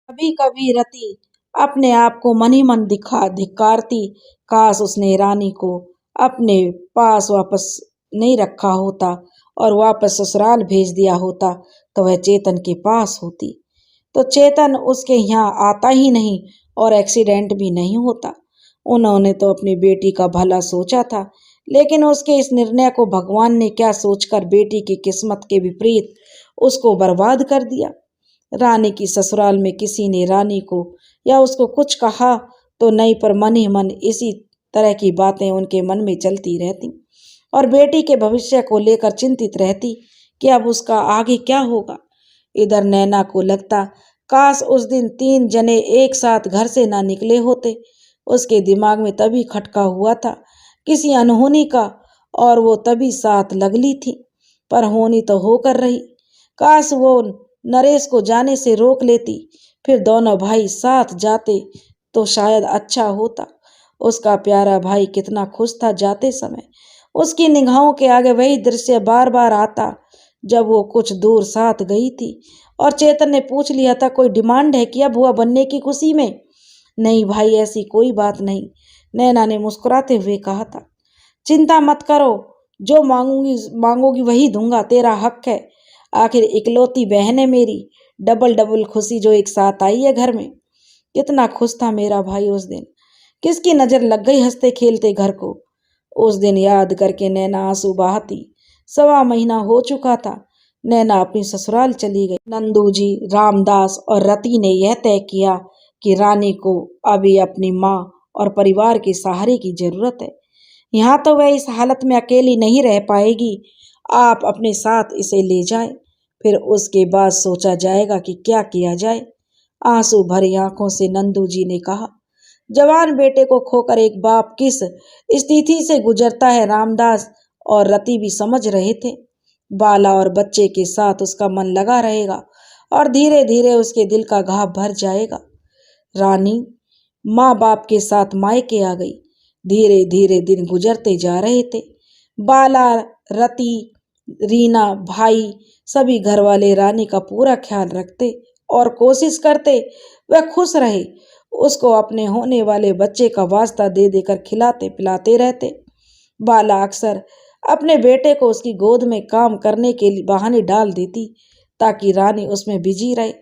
कभी कभी रति अपने आप को मन ही मन दिखा धिक्कारती। काश उसने रानी को अपने पास वापस नहीं रखा होता और वापस ससुराल भेज दिया होता, तो वह चेतन के पास होती तो चेतन उसके यहाँ आता ही नहीं और एक्सीडेंट भी नहीं होता। उन्होंने तो अपनी बेटी का भला सोचा था, लेकिन उसके इस निर्णय को भगवान ने क्या सोचकर बेटी की किस्मत के विपरीत उसको बर्बाद कर दिया। रानी की ससुराल में किसी ने रानी को या उसको कुछ कहा तो नहीं, पर मन ही मन इसी तरह की बातें उनके मन में चलती रहती और बेटी के भविष्य को लेकर चिंतित रहती कि अब उसका आगे क्या होगा। इधर नैना को लगता, काश उस दिन 3 जने एक साथ घर से ना निकले होते। उसके दिमाग में तभी खटका हुआ था किसी अनहोनी का, और वो तभी साथ लगली थी, पर होनी तो होकर रही। काश वो नरेश को जाने से रोक लेती, फिर दोनों भाई साथ जाते तो शायद अच्छा होता। उसका प्यारा भाई कितना खुश था जाते समय। उसकी निगाहों के आगे वही दृश्य बार बार आता जब वो कुछ दूर साथ गई थी और चेतन ने पूछ लिया था, कोई डिमांड है क्या बुआ बनने की खुशी में? नहीं भाई, ऐसी कोई बात नहीं, नैना ने मुस्कुराते हुए कहा था। चिंता मत करो, जो मांगोगी वही दूंगा, तेरा हक है। आखिर इकलौती बहन है मेरी। डबल डबल खुशी जो एक साथ आई है घर में। कितना खुश था मेरा भाई उस दिन। किसकी नजर लग गई हंसते खेलते घर को। उस दिन याद करके नैना आंसू बहाती। 1.25 महीना हो चुका था। नैना अपनी ससुराल चली गई। नंदू जी, रामदास और रति ने यह तय किया कि रानी को अभी अपनी माँ और परिवार के सहारे की जरूरत है। यहाँ तो वह इस हालत में अकेली नहीं रह पाएगी। आप अपने साथ इसे ले जाएं, फिर उसके बाद सोचा जाएगा कि क्या किया जाए। आंसू भरी आंखों से नंदू जी ने कहा, जवान बेटे को खोकर एक बाप किस स्थिति से गुजरता है रामदास और रति भी समझ रहे थे। बाला और बच्चे के साथ उसका मन लगा रहेगा और धीरे धीरे उसके दिल का घाव भर जाएगा। रानी माँ बाप के साथ मायके आ गई। धीरे धीरे दिन गुजरते जा रहे थे। बाला, रति, रीना, भाई सभी घर वाले रानी का पूरा ख्याल रखते और कोशिश करते वह खुश रहे। उसको अपने होने वाले बच्चे का वास्ता दे देकर खिलाते पिलाते रहते। बाला अक्सर अपने बेटे को उसकी गोद में काम करने के लिए बहाने डाल देती ताकि रानी उसमें बिजी रहे।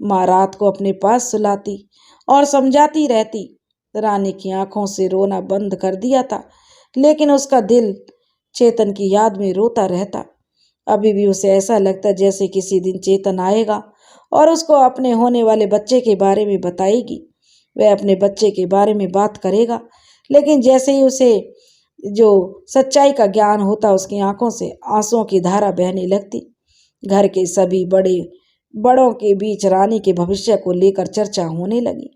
माँ रात को अपने पास सुलाती और समझाती रहती। रानी की आंखों से रोना बंद कर दिया था, लेकिन उसका दिल चेतन की याद में रोता रहता। अभी भी उसे ऐसा लगता जैसे किसी दिन चेतन आएगा और उसको अपने होने वाले बच्चे के बारे में बताएगी। वह अपने बच्चे के बारे में बात करेगा, लेकिन जैसे ही उसे जो सच्चाई का ज्ञान होता, उसकी आंखों से आंसुओं की धारा बहने लगती। घर के सभी बड़ों के बीच रानी के भविष्य को लेकर चर्चा होने लगी।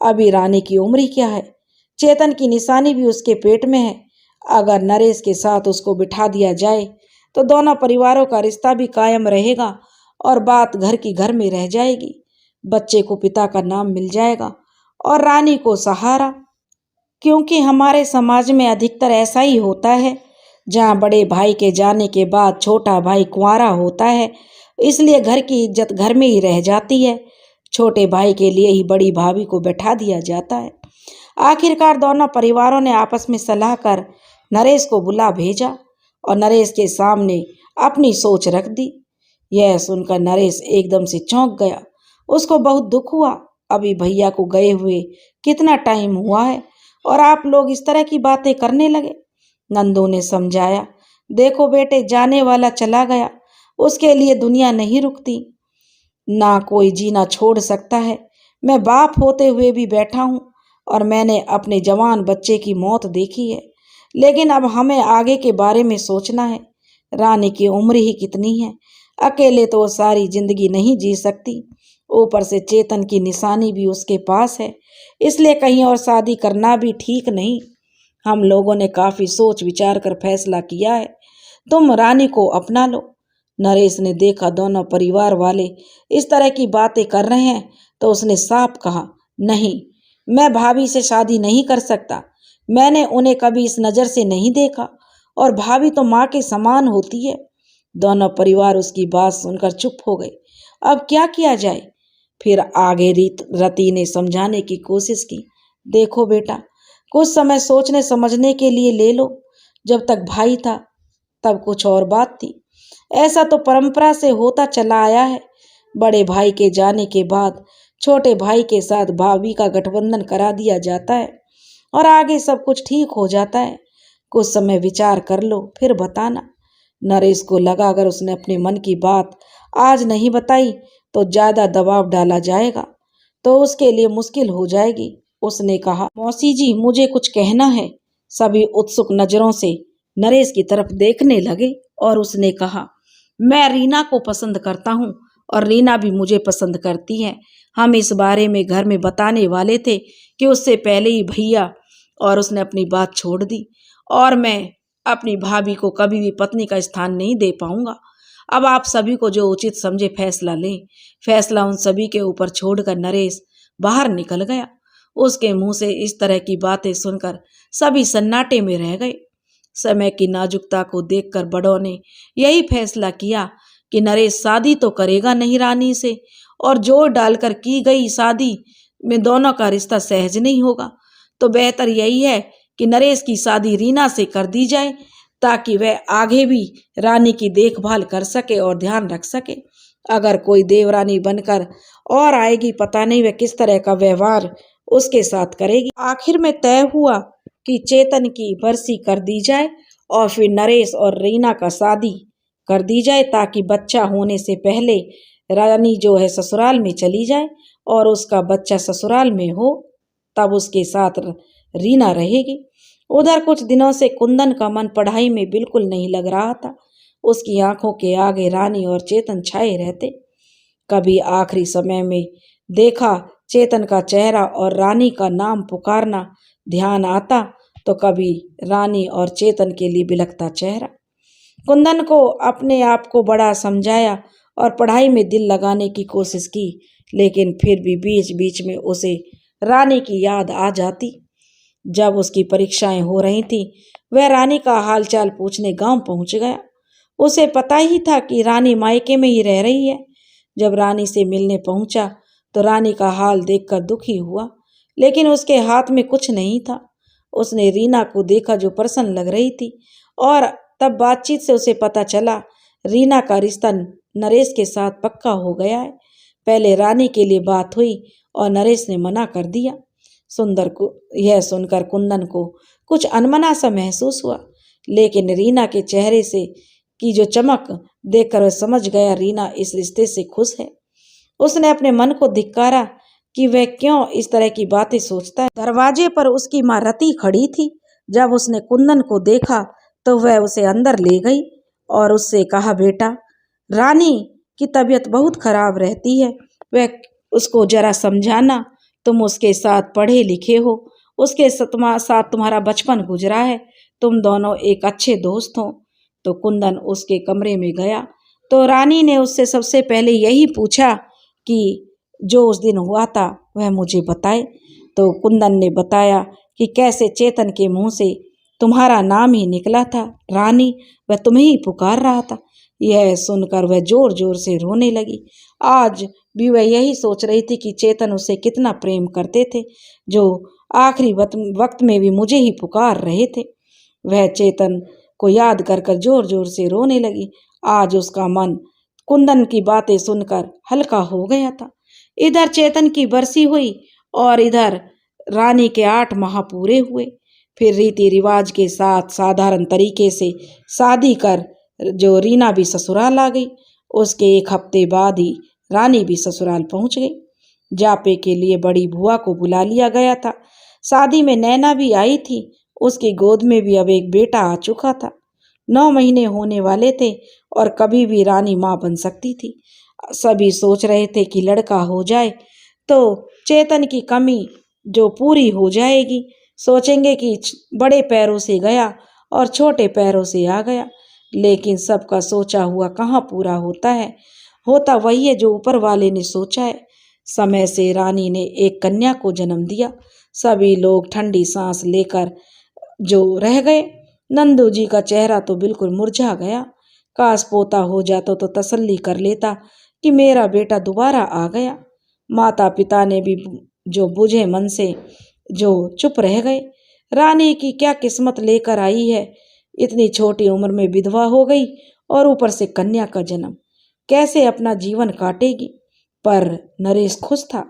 अभी रानी की उम्र ही क्या है, चेतन की निशानी भी उसके पेट में है। अगर नरेश के साथ उसको बिठा दिया जाए तो दोनों परिवारों का रिश्ता भी कायम रहेगा और बात घर की घर में रह जाएगी। बच्चे को पिता का नाम मिल जाएगा और रानी को सहारा। क्योंकि हमारे समाज में अधिकतर ऐसा ही होता है, जहाँ बड़े भाई के जाने के बाद छोटा भाई कुंवारा होता है, इसलिए घर की इज्जत घर में ही रह जाती है। छोटे भाई के लिए ही बड़ी भाभी को बैठा दिया जाता है। आखिरकार दोनों परिवारों ने आपस में सलाह कर नरेश को बुला भेजा और नरेश के सामने अपनी सोच रख दी। यह सुनकर नरेश एकदम से चौंक गया। उसको बहुत दुख हुआ। अभी भैया को गए हुए कितना टाइम हुआ है और आप लोग इस तरह की बातें करने लगे। नंदू ने समझाया, देखो बेटे, जाने वाला चला गया, उसके लिए दुनिया नहीं रुकती, ना कोई जीना छोड़ सकता है। मैं बाप होते हुए भी बैठा हूँ और मैंने अपने जवान बच्चे की मौत देखी है, लेकिन अब हमें आगे के बारे में सोचना है। रानी की उम्र ही कितनी है, अकेले तो वो सारी जिंदगी नहीं जी सकती। ऊपर से चेतन की निशानी भी उसके पास है, इसलिए कहीं और शादी करना भी ठीक नहीं। हम लोगों ने काफी सोच विचार कर फैसला किया है, तुम रानी को अपना लो। नरेश ने देखा दोनों परिवार वाले इस तरह की बातें कर रहे हैं तो उसने साफ कहा, नहीं, मैं भाभी से शादी नहीं कर सकता। मैंने उन्हें कभी इस नज़र से नहीं देखा और भाभी तो माँ के समान होती है। दोनों परिवार उसकी बात सुनकर चुप हो गए। अब क्या किया जाए? फिर आगे रति ने समझाने की कोशिश की। देखो बेटा, कुछ समय सोचने समझने के लिए ले लो। जब तक भाई था तब कुछ और बात थी। ऐसा तो परंपरा से होता चला आया है। बड़े भाई के जाने के बाद छोटे भाई के साथ भाभी का गठबंधन करा दिया जाता है और आगे सब कुछ ठीक हो जाता है। कुछ समय विचार कर लो फिर बताना। नरेश को लगा अगर उसने अपने मन की बात आज नहीं बताई तो ज्यादा दबाव डाला जाएगा तो उसके लिए मुश्किल हो जाएगी। उसने कहा, मौसी जी मुझे कुछ कहना है। सभी उत्सुक नजरों से नरेश की तरफ देखने लगे और उसने कहा, मैं रीना को पसंद करता हूँ और रीना भी मुझे पसंद करती है। हम इस बारे में घर में बताने वाले थे कि उससे पहले ही भैया और उसने अपनी बात छोड़ दी और मैं अपनी भाभी को कभी भी पत्नी का स्थान नहीं दे पाऊंगा। अब आप सभी को जो उचित समझे फैसला लें। फैसला उन सभी के ऊपर छोड़कर नरेश बाहर निकल गया। उसके मुंह से इस तरह की बातें सुनकर सभी सन्नाटे में रह गए। समय की नाजुकता को देखकर बड़ों ने यही फैसला किया कि नरेश शादी तो करेगा नहीं रानी से और जोर डालकर की गई शादी में दोनों का रिश्ता सहज नहीं होगा। तो बेहतर यही है कि नरेश की शादी रीना से कर दी जाए ताकि वह आगे भी रानी की देखभाल कर सके और ध्यान रख सके। अगर कोई देवरानी बनकर और आएगी पता नहीं वह किस तरह का व्यवहार उसके साथ करेगी। आखिर में तय हुआ कि चेतन की बरसी कर दी जाए और फिर नरेश और रीना का शादी कर दी जाए ताकि बच्चा होने से पहले रानी जो है ससुराल में चली जाए और उसका बच्चा ससुराल में हो तब उसके साथ रीना रहेगी। उधर कुछ दिनों से कुंदन का मन पढ़ाई में बिल्कुल नहीं लग रहा था। उसकी आंखों के आगे रानी और चेतन छाए रहते। कभी आखिरी समय में देखा चेतन का चेहरा और रानी का नाम पुकारना ध्यान आता तो कभी रानी और चेतन के लिए बिलखता चेहरा। कुंदन को अपने आप को बड़ा समझाया और पढ़ाई में दिल लगाने की कोशिश की, लेकिन फिर भी बीच बीच में उसे रानी की याद आ जाती। जब उसकी परीक्षाएं हो रही थी वह रानी का हालचाल पूछने गांव पहुंच गया। उसे पता ही था कि रानी मायके में ही रह रही है। जब रानी से मिलने पहुंचा तो रानी का हाल देखकर दुखी हुआ, लेकिन उसके हाथ में कुछ नहीं था। उसने रीना को देखा जो प्रसन्न लग रही थी और तब बातचीत से उसे पता चला रीना का रिश्ता नरेश के साथ पक्का हो गया है। पहले रानी के लिए बात हुई और नरेश ने मना कर दिया। सुंदर को यह सुनकर कुंदन को कुछ अनमना सा महसूस हुआ, लेकिन रीना के चेहरे से की जो चमक देखकर वह समझ गया रीना इस रिश्ते से खुश है। उसने अपने मन को धिक्कारा कि वह क्यों इस तरह की बातें सोचता है। दरवाजे पर उसकी माँ रति खड़ी थी। जब उसने कुंदन को देखा तो वह उसे अंदर ले गई और उससे कहा, बेटा रानी की तबीयत बहुत खराब रहती है, वह उसको जरा समझाना। तुम उसके साथ पढ़े लिखे हो, उसके साथ तुम्हारा बचपन गुजरा है, तुम दोनों एक अच्छे दोस्त हो। तो कुंदन उसके कमरे में गया तो रानी ने उससे सबसे पहले यही पूछा कि जो उस दिन हुआ था वह मुझे बताए। तो कुंदन ने बताया कि कैसे चेतन के मुंह से तुम्हारा नाम ही निकला था रानी, वह तुम्हें ही पुकार रहा था। यह सुनकर वह जोर जोर से रोने लगी। आज भी वह यही सोच रही थी कि चेतन उसे कितना प्रेम करते थे, जो आखिरी वक्त में भी मुझे ही पुकार रहे थे। वह चेतन को याद कर कर जोर जोर से रोने लगी। आज उसका मन कुंदन की बातें सुनकर हल्का हो गया था। इधर चेतन की बरसी हुई और इधर रानी के 8 माह पूरे हुए। फिर रीति रिवाज के साथ साधारण तरीके से शादी कर जो रीना भी ससुराल आ गई। उसके 1 हफ्ते बाद ही रानी भी ससुराल पहुंच गई। जापे के लिए बड़ी बुआ को बुला लिया गया था। शादी में नैना भी आई थी। उसकी गोद में भी अब एक बेटा आ चुका था। 9 महीने होने वाले थे और कभी भी रानी माँ बन सकती थी। सभी सोच रहे थे कि लड़का हो जाए तो चेतन की कमी जो पूरी हो जाएगी। सोचेंगे कि बड़े पैरों से गया और छोटे पैरों से आ गया, लेकिन सबका सोचा हुआ कहाँ पूरा होता है। होता वही है जो ऊपर वाले ने सोचा है। समय से रानी ने एक कन्या को जन्म दिया। सभी लोग ठंडी सांस लेकर जो रह गए। नंदू जी का चेहरा तो बिल्कुल मुरझा गया। काश पोता हो जाता तो तसल्ली कर लेता कि मेरा बेटा दोबारा आ गया। माता पिता ने भी जो बुझे मन से जो चुप रह गए। रानी की क्या किस्मत लेकर आई है, इतनी छोटी उम्र में विधवा हो गई और ऊपर से कन्या का जन्म, कैसे अपना जीवन काटेगी। पर नरेश खुश था।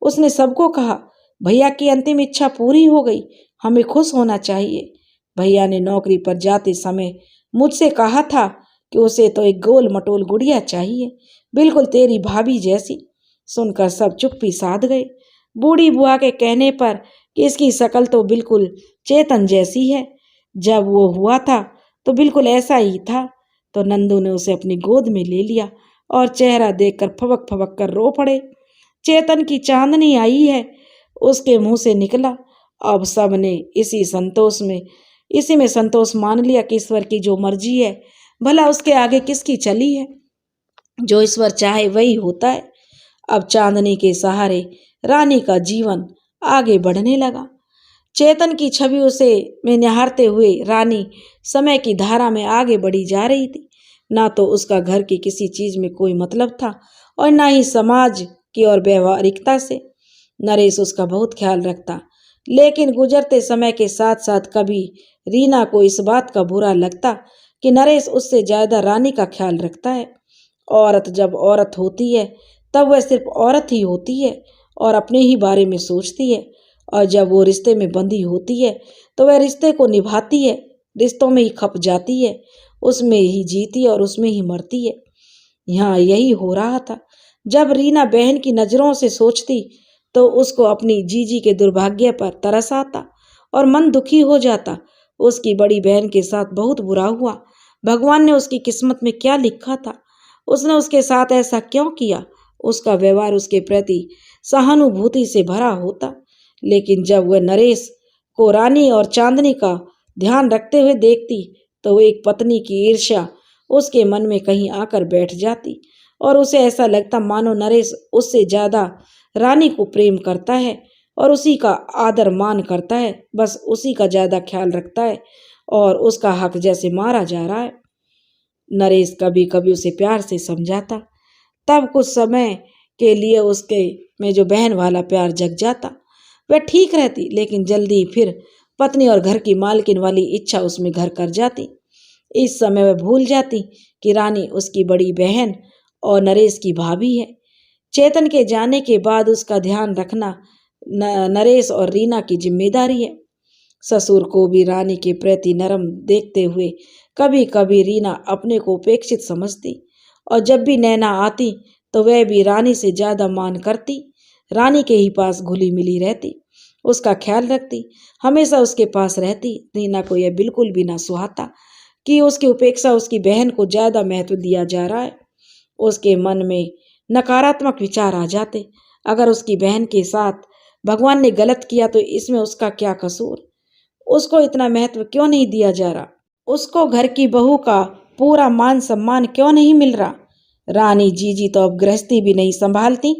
उसने सबको कहा, भैया की अंतिम इच्छा पूरी हो गई, हमें खुश होना चाहिए। भैया ने नौकरी पर जाते समय मुझसे कहा था कि उसे तो एक गोल मटोल गुड़िया चाहिए, बिल्कुल तेरी भाभी जैसी। सुनकर सब चुप्पी साध गए। बूढ़ी बुआ के कहने पर कि इसकी शक्ल तो बिल्कुल चेतन जैसी है, जब वो हुआ था तो बिल्कुल ऐसा ही था। तो नंदू ने उसे अपनी गोद में ले लिया और चेहरा देखकर फबक फबक कर रो पड़े। चेतन की चांदनी आई है, उसके मुंह से निकला। अब सब ने इसी में संतोष मान लिया कि ईश्वर की जो मर्जी है, भला उसके आगे किसकी चली है। जो ईश्वर चाहे वही होता है। अब चांदनी के सहारे रानी का जीवन आगे बढ़ने लगा। चेतन की छवि उसे में निहारते हुए रानी समय की धारा में आगे बढ़ी जा रही थी। ना तो उसका घर की किसी चीज में कोई मतलब था और ना ही समाज की और व्यवहारिकता से। नरेश उसका बहुत ख्याल रखता, लेकिन गुजरते समय के साथ साथ कभी रीना को इस बात का बुरा लगता कि नरेश उससे ज्यादा रानी का ख्याल रखता है। औरत जब औरत होती है तब वह सिर्फ औरत ही होती है और अपने ही बारे में सोचती है, और जब वो रिश्ते में बंधी होती है तो वह रिश्ते को निभाती है, रिश्तों में ही खप जाती है, उसमें ही जीती है और उसमें ही मरती है। यहाँ यही हो रहा था। जब रीना बहन की नजरों से सोचती तो उसको अपनी जीजी के दुर्भाग्य पर तरस आता और मन दुखी हो जाता। उसकी बड़ी बहन के साथ बहुत बुरा हुआ। भगवान ने उसकी किस्मत में क्या लिखा था, उसने उसके साथ ऐसा क्यों किया। उसका व्यवहार उसके प्रति सहानुभूति से भरा होता, लेकिन जब वह नरेश को रानी और चांदनी का ध्यान रखते हुए देखती तो वो एक पत्नी की ईर्ष्या उसके मन में कहीं आकर बैठ जाती और उसे ऐसा लगता मानो नरेश उससे ज्यादा रानी को प्रेम करता है और उसी का आदर मान करता है, बस उसी का ज्यादा ख्याल रखता है और उसका हक जैसे मारा जा रहा है। नरेश कभी कभी उसे प्यार से समझाता, तब कुछ समय के लिए उसके में जो बहन वाला प्यार जग जाता। वह ठीक रहती, लेकिन जल्दी फिर पत्नी और घर की मालकिन वाली इच्छा उसमें घर कर जाती। इस समय वह भूल जाती कि रानी उसकी बड़ी बहन और नरेश की भाभी है। चेतन के जाने के बाद उसका ध्यान रखना नरेश और रीना की जिम्मेदारी है। ससुर को भी रानी के प्रति नरम देखते हुए कभी कभी रीना अपने को उपेक्षित समझती और जब भी नैना आती तो वह भी रानी से ज्यादा मान करती, रानी के ही पास घुली मिली रहती, उसका ख्याल रखती, हमेशा उसके पास रहती। रीना को यह बिल्कुल भी ना सुहाता कि उसकी उपेक्षा उसकी बहन को ज्यादा महत्व दिया जा रहा है। उसके मन में नकारात्मक विचार आ जाते, अगर उसकी बहन के साथ भगवान ने गलत किया तो इसमें उसका क्या कसूर, उसको इतना महत्व क्यों नहीं दिया जा रहा, उसको घर की बहू का पूरा मान सम्मान क्यों नहीं मिल रहा। रानी जीजी तो अब गृहस्थी भी नहीं संभालती,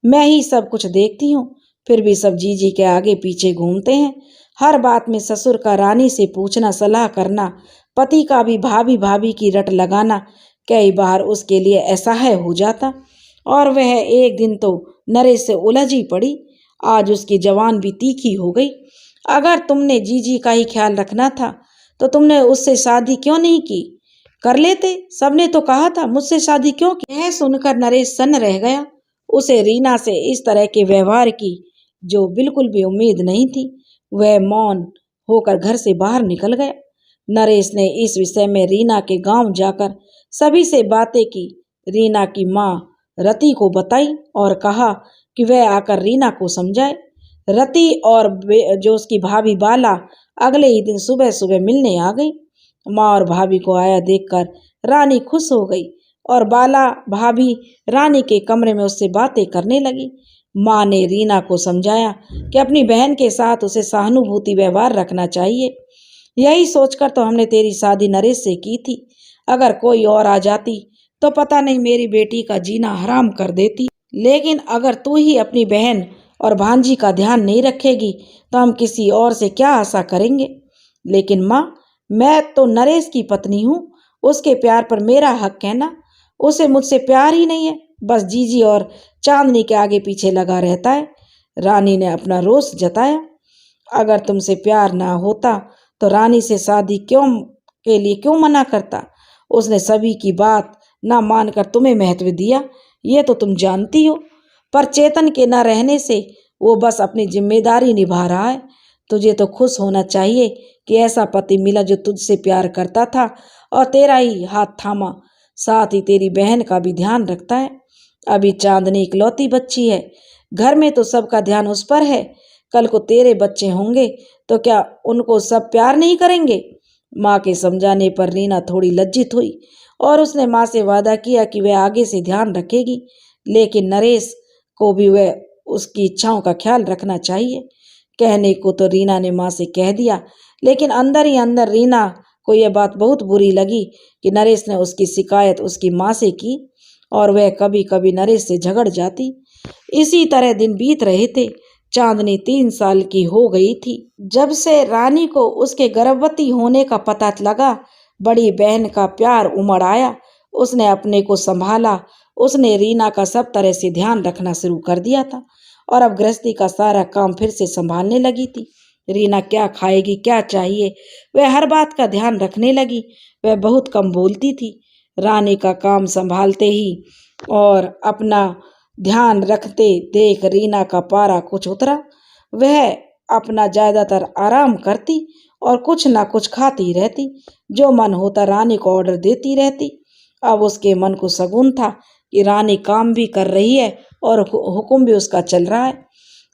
मैं ही सब कुछ देखती हूँ, फिर भी सब जीजी के आगे पीछे घूमते हैं। हर बात में ससुर का रानी से पूछना, सलाह करना, पति का भी भाभी भाभी की रट लगाना कई बार उसके लिए असह्य हो जाता और वह एक दिन तो नरेश से उलझ ही पड़ी। आज उसकी जवान भी तीखी हो गई। अगर तुमने जीजी का ही ख्याल रखना था तो तुमने उससे शादी क्यों नहीं की, कर लेते, सबने तो कहा था, मुझसे शादी क्यों की। यह सुनकर नरेश सन्न रह गया। उसे रीना से इस तरह के व्यवहार की जो बिल्कुल भी उम्मीद नहीं थी। वह मौन होकर घर से बाहर निकल गया। नरेश ने इस विषय में रीना के गांव जाकर सभी से बातें की, रीना की माँ रति को बताई और कहा कि वह आकर रीना को समझाए। रति और जो उसकी भाभी बाला अगले ही दिन सुबह सुबह मिलने आ गई। माँ और भाभी को आया देखकर रानी खुश हो गई और बाला भाभी रानी के कमरे में उससे बातें करने लगी। माँ ने रीना को समझाया कि अपनी बहन के साथ उसे सहानुभूति व्यवहार रखना चाहिए। यही सोचकर तो हमने तेरी शादी नरेश से की थी, अगर कोई और आ जाती तो पता नहीं मेरी बेटी का जीना हराम कर देती, लेकिन अगर तू ही अपनी बहन और भांजी का ध्यान नहीं रखेगी तो हम किसी और से क्या आशा करेंगे। लेकिन माँ, मैं तो नरेश की पत्नी हूँ, उसके प्यार पर मेरा हक है ना, उसे मुझसे प्यार ही नहीं है, बस जीजी और चांदनी के आगे पीछे लगा रहता है। रानी ने अपना रोष जताया। अगर तुमसे प्यार ना होता तो रानी से शादी क्यों मना करता। उसने सभी की बात ना मानकर तुम्हें महत्व दिया, ये तो तुम जानती हो। पर चेतन के न रहने से वो बस अपनी जिम्मेदारी निभा रहा है। तुझे तो खुश होना चाहिए कि ऐसा पति मिला जो तुझसे प्यार करता था और तेरा ही हाथ थामा, साथ ही तेरी बहन का भी ध्यान रखता है। अभी चांदनी इकलौती बच्ची है, घर में तो सबका ध्यान उस पर है। कल को तेरे बच्चे होंगे तो क्या उनको सब प्यार नहीं करेंगे। माँ के समझाने पर रीना थोड़ी लज्जित हुई और उसने माँ से वादा किया कि वह आगे से ध्यान रखेगी, लेकिन नरेश को भी वह उसकी इच्छाओं का ख्याल रखना चाहिए। कहने को तो रीना ने माँ से कह दिया, लेकिन अंदर ही अंदर रीना को यह बात बहुत बुरी लगी कि नरेश ने उसकी शिकायत उसकी माँ से की और वह कभी कभी नरेश से झगड़ जाती। इसी तरह दिन बीत रहे थे। चांदनी 3 साल की हो गई थी। जब से रानी को उसके गर्भवती होने का पता लगा, बड़ी बहन का प्यार उमड़ आया। उसने अपने को संभाला। उसने रीना का सब तरह से ध्यान रखना शुरू कर दिया था और अब गृहस्थी का सारा काम फिर से संभालने लगी थी। रीना क्या खाएगी, क्या चाहिए, वह हर बात का ध्यान रखने लगी। वह बहुत कम बोलती थी। रानी का काम संभालते ही और अपना ध्यान रखते देख रीना का पारा कुछ उतरा। वह अपना ज्यादातर आराम करती और कुछ ना कुछ खाती रहती। जो मन होता रानी को ऑर्डर देती रहती। अब उसके मन को शगुन था कि रानी काम भी कर रही है और हुक्म भी उसका चल रहा है।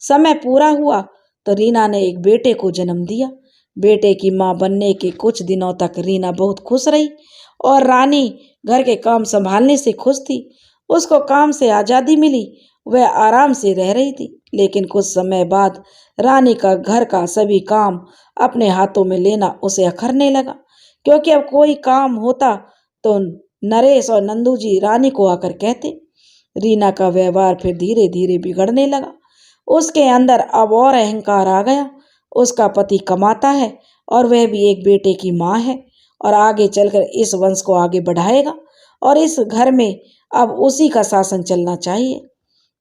समय पूरा हुआ तो रीना ने एक बेटे को जन्म दिया। बेटे की माँ बनने के कुछ दिनों तक रीना बहुत खुश रही और रानी घर के काम संभालने से खुश थी। उसको काम से आज़ादी मिली, वह आराम से रह रही थी। लेकिन कुछ समय बाद रानी का घर का सभी काम अपने हाथों में लेना उसे अखरने लगा, क्योंकि अब कोई काम होता तो नरेश और नंदू जी रानी को आकर कहते। रीना का व्यवहार फिर धीरे धीरे बिगड़ने लगा। उसके अंदर अब और अहंकार आ गया। उसका पति कमाता है और वह भी एक बेटे की माँ है और आगे चलकर इस वंश को आगे बढ़ाएगा और इस घर में अब उसी का शासन चलना चाहिए।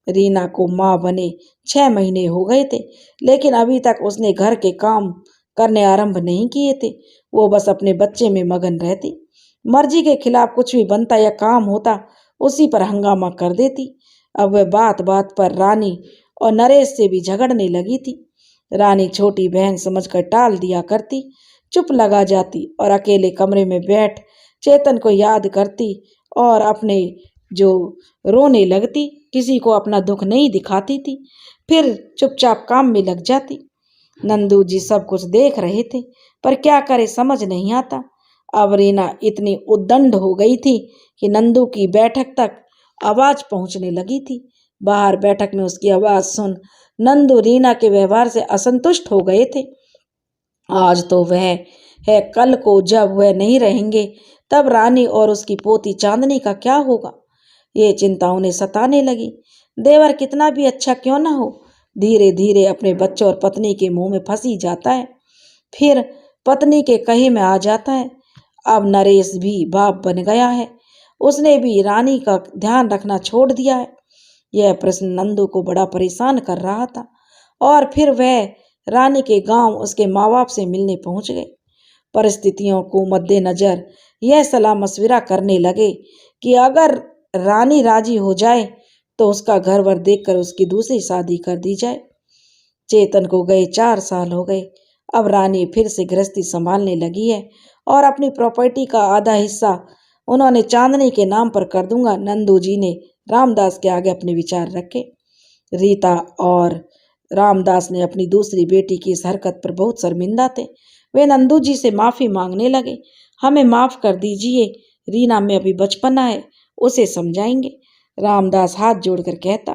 रीना को माँ बने 6 महीने हो गए थे, लेकिन अभी तक उसने घर के काम करने आरंभ नहीं किए थे। वो बस अपने बच्चे में मगन रहती। मर्जी के खिलाफ कुछ भी बनता या काम होता उसी पर हंगामा कर देती। अब वह बात बात पर रानी और नरेश से भी झगड़ने लगी थी। रानी छोटी बहन समझकर टाल दिया करती, चुप लगा जाती और अकेले कमरे में बैठ चेतन को याद करती और अपने जो रोने लगती। किसी को अपना दुख नहीं दिखाती थी, फिर चुपचाप काम में लग जाती। नंदू जी सब कुछ देख रहे थे, पर क्या करे समझ नहीं आता। अब रीना इतनी उद्दंड हो गई थी कि नंदू की बैठक तक आवाज पहुंचने लगी थी। बाहर बैठक में उसकी आवाज सुन नंदू रीना के व्यवहार से असंतुष्ट हो गए थे। आज तो वह है, कल को जब वह नहीं रहेंगे तब रानी और उसकी पोती चांदनी का क्या होगा। ये चिंता उन्हें सताने लगी। देवर कितना भी अच्छा क्यों ना हो, धीरे धीरे अपने बच्चों और पत्नी के मुंह में फंसी जाता है, फिर पत्नी के कहे में आ जाता है। अब नरेश भी बाप बन गया है, उसने भी रानी का ध्यान रखना छोड़ दिया है। यह प्रश्न नंदू को बड़ा परेशान कर रहा था और फिर वह रानी के गांव उसके माँ बाप से मिलने पहुंच गए। परिस्थितियों को मद्देनजर यह सलाह मशविरा करने लगे कि अगर रानी राजी हो जाए तो उसका घर वर देखकर उसकी दूसरी शादी कर दी जाए। चेतन को गए 4 साल हो गए। अब रानी फिर से गृहस्थी संभालने लगी है और अपनी प्रॉपर्टी का आधा हिस्सा उन्होंने चांदनी के नाम पर कर दूंगा। नंदू जी ने रामदास के आगे अपने विचार रखे। रीता और रामदास ने अपनी दूसरी बेटी की इस हरकत पर बहुत शर्मिंदा थे। वे नंदू जी से माफी मांगने लगे। हमें माफ कर दीजिए, रीना में अभी बचपना है, उसे समझाएंगे। रामदास हाथ जोड़कर कहता।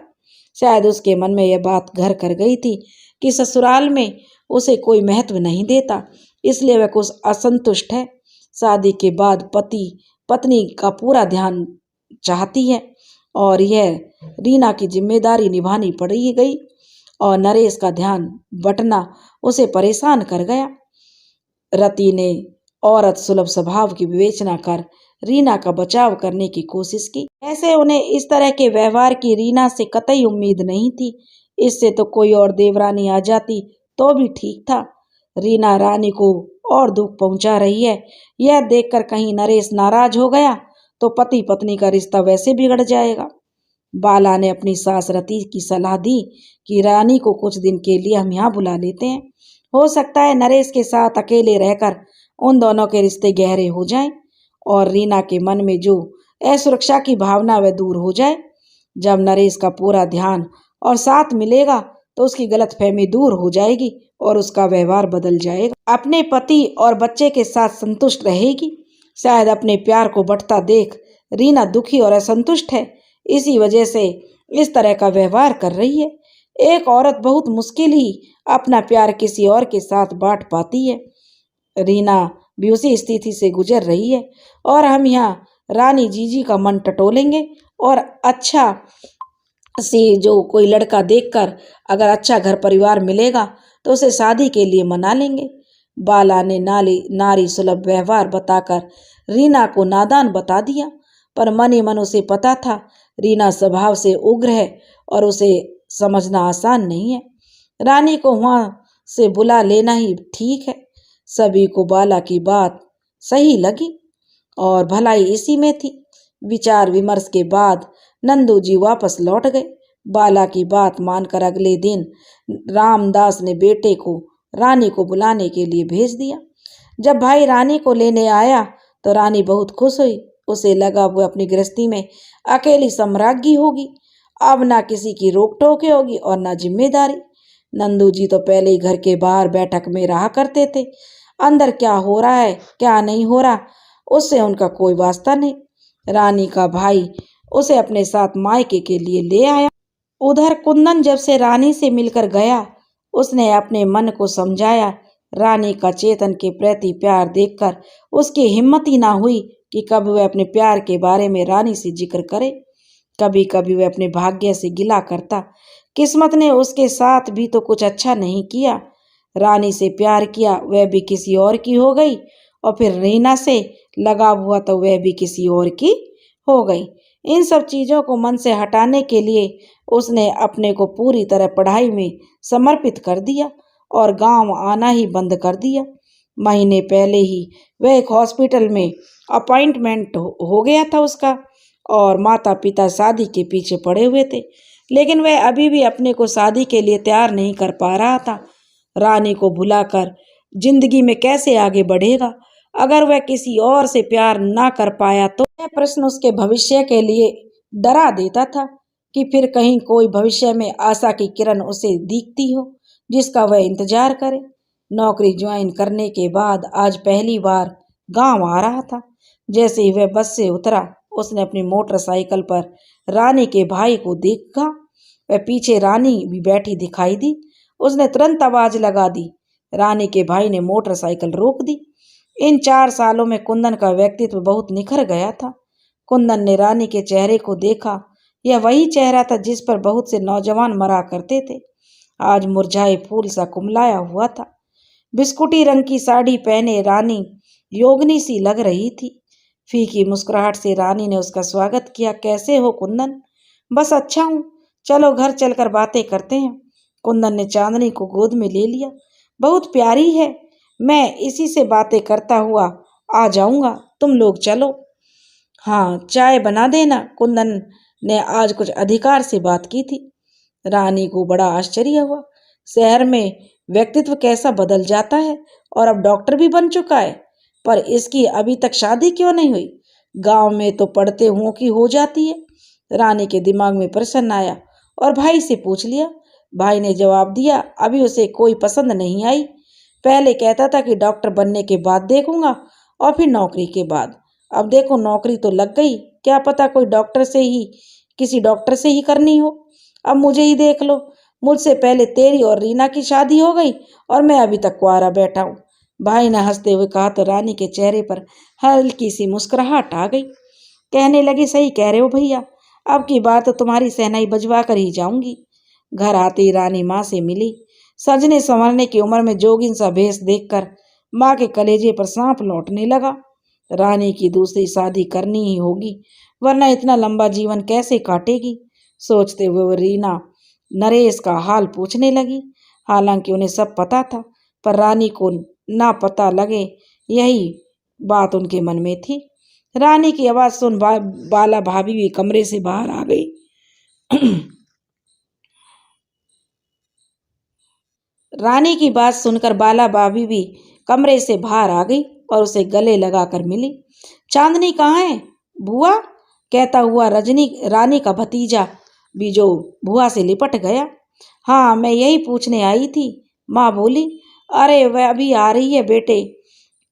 शायद उसके मन में यह बात घर कर गई थी कि ससुराल में उसे कोई महत्व नहीं देता, इसलिए वह कुछ असंतुष्ट है। शादी के बाद पति पत्नी का पूरा ध्यान चाहती है और यह रीना की जिम्मेदारी निभानी पड़ी गई और नरेश का ध्यान बटना उसे परेशान कर गया। रति ने औरत सुलभ स्वभाव की विवेचना कर रीना का बचाव करने की कोशिश की। ऐसे उन्हें इस तरह के व्यवहार की रीना से कतई उम्मीद नहीं थी। इससे तो कोई और देवरानी आ जाती तो भी ठीक था। रीना रानी को और दुख पहुंचा रही है, यह देखकर कहीं नरेश नाराज हो गया तो पति पत्नी का रिश्ता वैसे बिगड़ जाएगा। बाला ने अपनी सास रति की सलाह दी कि रानी को कुछ दिन के लिए हम यहाँ बुला लेते हैं। हो सकता है नरेश के साथ अकेले रहकर उन दोनों के रिश्ते गहरे हो जाएं और रीना के मन में जो असुरक्षा की भावना वह दूर हो जाए। जब नरेश का पूरा ध्यान और साथ मिलेगा तो उसकी गलतफहमी दूर हो जाएगी और उसका व्यवहार बदल जाएगा। अपने पति और बच्चे के साथ संतुष्ट रहेगी। शायद अपने प्यार को बढ़ता देख रीना दुखी और असंतुष्ट है, इसी वजह से इस तरह का व्यवहार कर रही है। एक औरत बहुत मुश्किल ही अपना प्यार किसी और के साथ बांट पाती है। रीना भी उसी स्थिति से गुजर रही है और हम यहाँ रानी जीजी का मन टटोलेंगे और अच्छा से जो कोई लड़का देखकर अगर अच्छा घर परिवार मिलेगा तो उसे शादी के लिए मना लेंगे। बाला ने नारी सुलभ व्यवहार बताकर रीना को नादान बता दिया, पर मन ही मन उसे पता था रीना स्वभाव से उग्र है और उसे समझना आसान नहीं है। रानी को वहां से बुला लेना ही ठीक है। सभी को बाला की बात सही लगी और भलाई इसी में थी। विचार विमर्श के बाद नंदू जी वापस लौट गए। बाला की बात मानकर अगले दिन रामदास ने बेटे को रानी को बुलाने के लिए भेज दिया। जब भाई रानी को लेने आया तो रानी बहुत खुश हुई। उसे लगा वो अपनी गृहस्थी में अकेली सम्राज्ञी होगी। अब ना किसी की रोक टोक होगी और ना जिम्मेदारी। नंदू जी तो पहले ही घर के बाहर बैठक में रहा करते थे। अंदर क्या हो रहा है क्या नहीं हो रहा उससे उनका कोई वास्ता नहीं। रानी का भाई उसे अपने साथ मायके के लिए ले आया। उधर कुंदन जब से रानी से मिलकर गया उसने अपने मन को समझाया। रानी का चेतन के प्रति प्यार देखकर उसकी हिम्मत ही ना हुई कि कभी वह अपने प्यार के बारे में रानी से जिक्र करे। कभी कभी वह अपने भाग्य से गिला करता, किस्मत ने उसके साथ भी तो कुछ अच्छा नहीं किया। रानी से प्यार किया वह भी किसी और की हो गई और फिर रीना से लगाव हुआ तो वह भी किसी और की हो गई। इन सब चीज़ों को मन से हटाने के लिए उसने अपने को पूरी तरह पढ़ाई में समर्पित कर दिया और गांव आना ही बंद कर दिया। महीने पहले ही वह एक हॉस्पिटल में अपॉइंटमेंट हो गया था उसका और माता पिता शादी के पीछे पड़े हुए थे, लेकिन वह अभी भी अपने को शादी के लिए तैयार नहीं कर पा रहा था। रानी को भुलाकर जिंदगी में कैसे आगे बढ़ेगा? अगर वह किसी और से प्यार ना कर पाया तो यह प्रश्न उसके भविष्य के लिए डरा देता था कि फिर कहीं कोई भविष्य में आशा की किरण उसे दिखती हो जिसका वह इंतजार करे। नौकरी ज्वाइन करने के बाद आज पहली बार गांव आ रहा था। जैसे ही वह बस से उतरा उसने अपनी मोटरसाइकिल पर रानी के भाई को देखा। वह पीछे रानी भी बैठी दिखाई दी। उसने तुरंत आवाज लगा दी। रानी के भाई ने मोटरसाइकिल रोक दी। इन 4 सालों में कुंदन का व्यक्तित्व बहुत निखर गया था। कुंदन ने रानी के चेहरे को देखा। यह वही चेहरा था जिस पर बहुत से नौजवान मरा करते थे। आज मुरझाए फूल सा कुमलाया हुआ था। बिस्कुटी रंग की साड़ी पहने रानी योगिनी सी लग रही थी। फीकी मुस्कुराहट से रानी ने उसका स्वागत किया। कैसे हो कुंदन? बस अच्छा हूँ, चलो घर चलकर बातें करते हैं। कुंदन ने चांदनी को गोद में ले लिया। बहुत प्यारी है, मैं इसी से बातें करता हुआ आ जाऊंगा, तुम लोग चलो। हाँ, चाय बना देना। कुंदन ने आज कुछ अधिकार से बात की थी। रानी को बड़ा आश्चर्य हुआ। शहर में व्यक्तित्व कैसा बदल जाता है और अब डॉक्टर भी बन चुका है, पर इसकी अभी तक शादी क्यों नहीं हुई? गांव में तो पढ़ते हुओं की हो जाती है। रानी के दिमाग में प्रश्न आया और भाई से पूछ लिया। भाई ने जवाब दिया अभी उसे कोई पसंद नहीं आई। पहले कहता था कि डॉक्टर बनने के बाद देखूंगा और फिर नौकरी के बाद। अब देखो नौकरी तो लग गई, क्या पता कोई किसी डॉक्टर से ही करनी हो। अब मुझे ही देख लो, मुझसे पहले तेरी और रीना की शादी हो गई और मैं अभी तक कुंवारा बैठा हूँ। भाई ने हंसते हुए कहा तो रानी के चेहरे पर हल्की सी मुस्कुराहट आ गई। कहने लगी सही कह रहे हो भैया, अब की बार तो तुम्हारी सहनाई बजवा कर ही जाऊंगी। घर आते ही रानी माँ से मिली। सजने संवरने की उम्र में जोगिन सा भेष देखकर माँ के कलेजे पर सांप लौटने लगा। रानी की दूसरी शादी करनी ही होगी, वरना इतना लंबा जीवन कैसे काटेगी। सोचते हुए वो रीना नरेश का हाल पूछने लगी। हालांकि उन्हें सब पता था, पर रानी को ना पता लगे यही बात उनके मन में थी। रानी की आवाज सुन बाला भाभी भी कमरे से बाहर आ गई। रानी की बात सुनकर बाला भाभी भी कमरे से बाहर आ गई और उसे गले लगाकर मिली। चांदनी कहाँ है बुआ, कहता हुआ रजनी रानी का भतीजा भी जो बुआ से लिपट गया। हाँ, मैं यही पूछने आई थी, माँ बोली। अरे वह अभी आ रही है बेटे,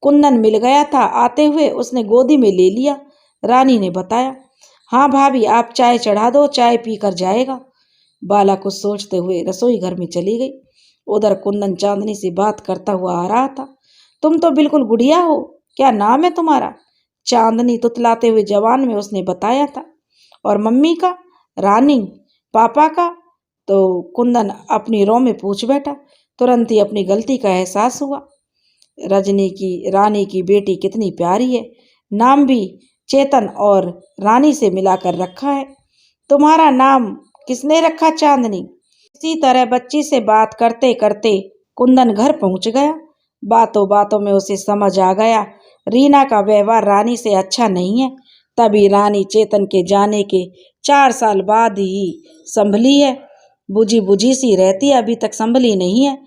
कुंदन मिल गया था, आते हुए उसने गोदी में ले लिया, रानी ने बताया। हाँ भाभी, आप चाय चढ़ा दो, चाय पीकर जाएगा। बाला कुछ सोचते हुए रसोई घर में चली गई। उधर कुंदन चांदनी से बात करता हुआ आ रहा था। तुम तो बिल्कुल गुड़िया हो, क्या नाम है तुम्हारा? चांदनी तुतलाते हुए जवान में उसने बताया था। और मम्मी का? रानी। पापा का? तो कुंदन अपनी रो में पूछ बैठा। तुरंत ही अपनी गलती का एहसास हुआ। रजनी की रानी की बेटी कितनी प्यारी है, नाम भी चेतन और रानी से मिलाकर रखा है। तुम्हारा नाम किसने रखा चांदनी? इसी तरह बच्ची से बात करते करते कुंदन घर पहुंच गया। बातों बातों में उसे समझ आ गया रीना का व्यवहार रानी से अच्छा नहीं है। तभी रानी चेतन के जाने के 4 साल बाद ही संभली है। बुझी बुझी सी रहती है, अभी तक संभली नहीं है।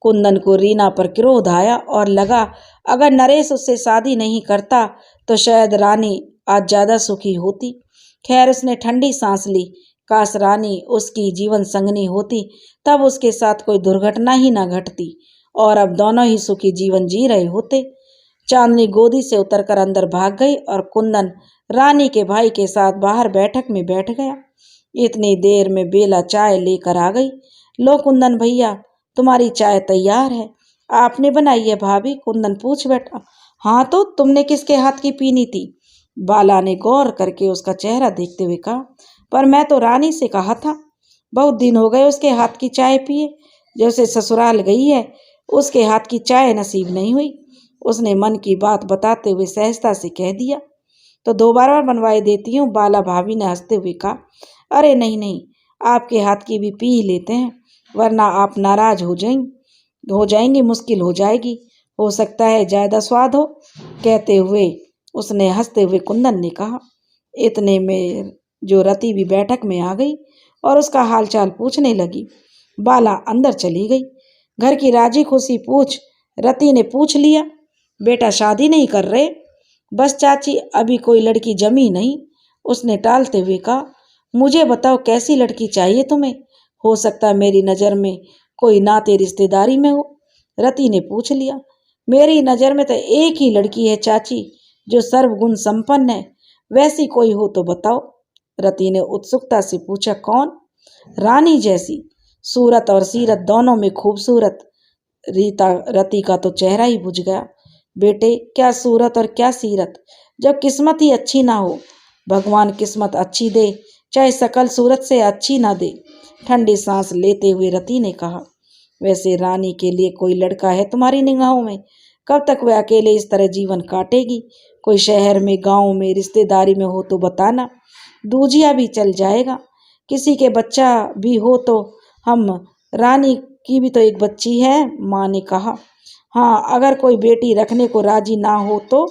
कुंदन को रीना पर क्रोध आया और लगा अगर नरेश उससे शादी नहीं करता तो शायद रानी आज ज्यादा सुखी होती। खैर, उसने ठंडी सांस ली। काश रानी उसकी जीवन संगनी होती, तब उसके साथ कोई दुर्घटना ही न घटती और अब दोनों ही सुखी जीवन जी रहे होते। चांदनी गोदी से उतरकर अंदर भाग गई और कुंदन रानी के भाई के साथ बाहर बैठक में बैठ गया। इतनी देर में बेला चाय लेकर आ गई। लो कुंदन भैया, तुम्हारी चाय तैयार है। आपने बनाई है भाभी? कुंदन पूछ बैठा। हाँ, तो तुमने किसके हाथ की पीनी थी? बाला ने गौर करके उसका चेहरा देखते हुए कहा। पर मैं तो रानी से कहा था, बहुत दिन हो गए उसके हाथ की चाय पिए। जब से ससुराल गई है उसके हाथ की चाय नसीब नहीं हुई। उसने मन की बात बताते हुए सहजता से कह दिया। तो दोबारा बनवाए देती हूँ, बाला भाभी ने हंसते हुए कहा। अरे नहीं नहीं, आपके हाथ की भी पी लेते हैं, वरना आप नाराज हो जाएंगी, मुश्किल हो जाएगी। हो सकता है ज्यादा स्वाद हो। कहते हुए उसने हंसते हुए कुंदन ने कहा। इतने में जो रति भी बैठक में आ गई और उसका हालचाल पूछने लगी। बाला अंदर चली गई। घर की राजी खुशी पूछ रति ने पूछ लिया। बेटा शादी नहीं कर रहे? बस चाची, अभी कोई लड़की जमी नहीं, उसने टालते हुए कहा। मुझे बताओ कैसी लड़की चाहिए तुम्हें? हो सकता है मेरी नज़र में कोई नाते रिश्तेदारी में हो। रति ने पूछ लिया। मेरी नज़र में तो एक ही लड़की है चाची, जो सर्वगुण संपन्न है। वैसी कोई हो तो बताओ। रति ने उत्सुकता से पूछा। कौन? रानी जैसी, सूरत और सीरत दोनों में खूबसूरत। रति का तो चेहरा ही बुझ गया। बेटे, क्या सूरत और क्या सीरत, जब किस्मत ही अच्छी ना हो। भगवान किस्मत अच्छी दे, चाहे सकल सूरत से अच्छी ना दे। ठंडी सांस लेते हुए रति ने कहा। वैसे रानी के लिए कोई लड़का है तुम्हारी निगाहों में? कब तक वह अकेले इस तरह जीवन काटेगी? कोई शहर में, गांव में, रिश्तेदारी में हो तो बताना, दूजिया भी चल जाएगा। किसी के बच्चा भी हो तो हम, रानी की भी तो एक बच्ची है, माँ ने कहा। हाँ, अगर कोई बेटी रखने को राजी ना हो तो